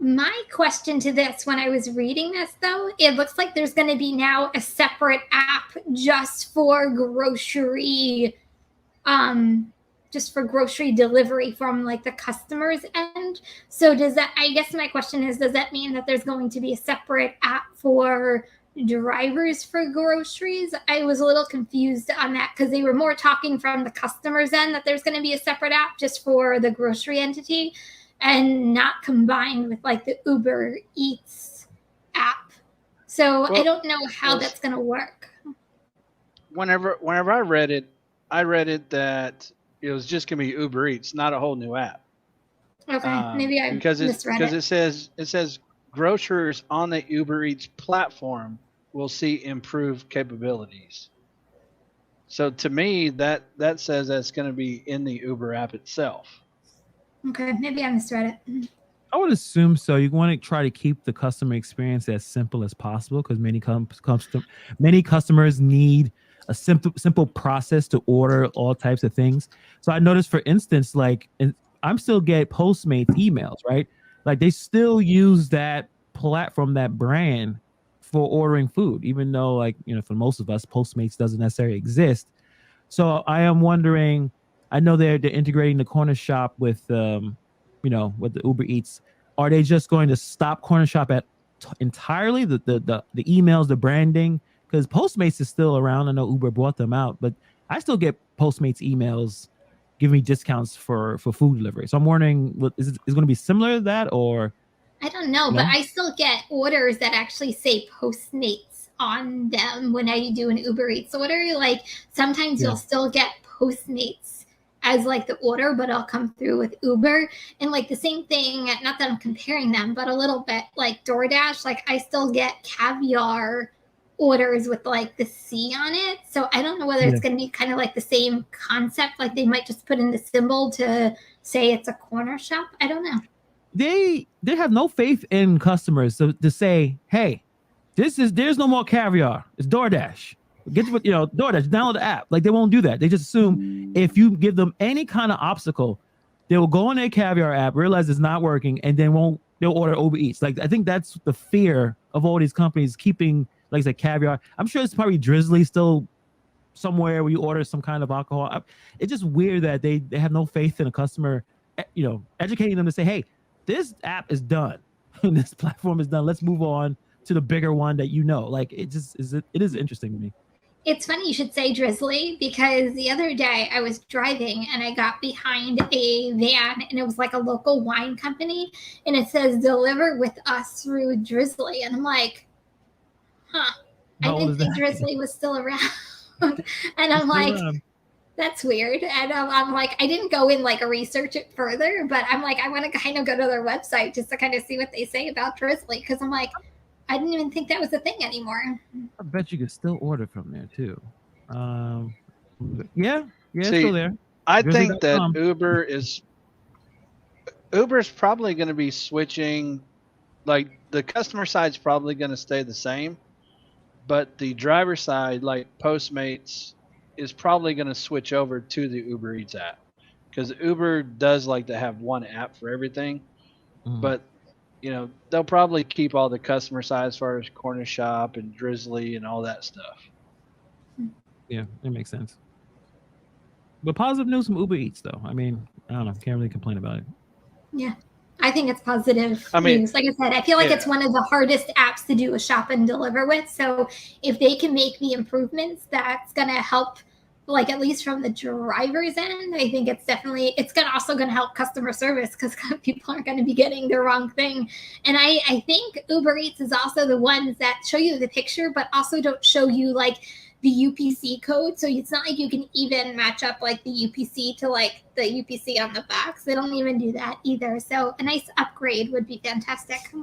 My question to this, when I was reading this, though, it looks like there's going to be now a separate app just for grocery, just for grocery delivery from like the customer's end. So does that, I guess my question is, does that mean that there's going to be a separate app for drivers for groceries? I was a little confused on that because they were more talking from the customer's end that there's going to be a separate app just for the grocery entity and not combined with like the Uber Eats app. So I don't know how that's going to work. Whenever I read it that it was just going to be Uber Eats, not a whole new app. Okay, maybe I misread it. It says grocers on the Uber Eats platform will see improved capabilities. So to me, that says that's going to be in the Uber app itself. Okay, maybe I misread it. I would assume so. You want to try to keep the customer experience as simple as possible because many customers need a simple process to order all types of things. So I noticed, for instance, like I'm still get Postmates emails, right? Like they still use that platform, that brand for ordering food, even though, like, you know, for most of us, Postmates doesn't necessarily exist. So I am wondering, I know they're integrating the Cornershop with, you know, with the Uber Eats. Are they just going to stop Cornershop at entirely the emails, the branding? Because Postmates is still around. I know Uber bought them out, but I still get Postmates emails giving me discounts for food delivery. So I'm wondering, is it going to be similar to that, or? I don't know, but I still get orders that actually say Postmates on them when I do an Uber Eats order. Like sometimes you'll still get Postmates as like the order, but I'll come through with Uber. And like the same thing, not that I'm comparing them, but a little bit like DoorDash, like I still get caviar orders with like the C on it. So I don't know whether it's going to be kind of like the same concept, like they might just put in the symbol to say it's a corner shop. I don't know. They have no faith in customers. So to say, hey, there's no more caviar. It's DoorDash. Get to, you know, DoorDash, download the app. Like they won't do that. They just assume if you give them any kind of obstacle, they will go on their caviar app, realize it's not working, and then they'll order Uber Eats. Like I think that's the fear of all these companies keeping, like I said, caviar. I'm sure it's probably Drizzly still somewhere where you order some kind of alcohol. It's just weird that they have no faith in a customer, you know, educating them to say, hey, this app is done. This platform is done. Let's move on to the bigger one that you know. Like it is interesting to me. It's funny you should say Drizzly, because the other day I was driving and I got behind a van and it was like a local wine company and it says deliver with us through Drizzly. And I'm like, I didn't think Drizzly was still around. And I'm like, that's weird. And I'm like, I didn't go in like research it further, but I'm like, I want to kind of go to their website just to kind of see what they say about Drizzly. Because I'm like, I didn't even think that was a thing anymore. I bet you could still order from there too. Yeah, See, still there. I think that Uber's probably going to be switching. Like the customer side's probably going to stay the same, but the driver side, like Postmates, is probably going to switch over to the Uber Eats app, because Uber does like to have one app for everything. But you know, they'll probably keep all the customer side as far as Cornershop and Drizzly and all that stuff. Yeah, it makes sense. But positive news from Uber Eats, though. I mean, I don't know. Can't really complain about it. Yeah, I think it's positive news. Like I said, I feel like it's one of the hardest apps to do a shop and deliver with. So if they can make the improvements, that's going to help, like at least from the driver's end. I think it's also going to help customer service, because people aren't going to be getting the wrong thing. And I think Uber Eats is also the ones that show you the picture, but also don't show you like the UPC code. So it's not like you can even match up like the UPC to like the UPC on the box. They don't even do that either. So a nice upgrade would be fantastic.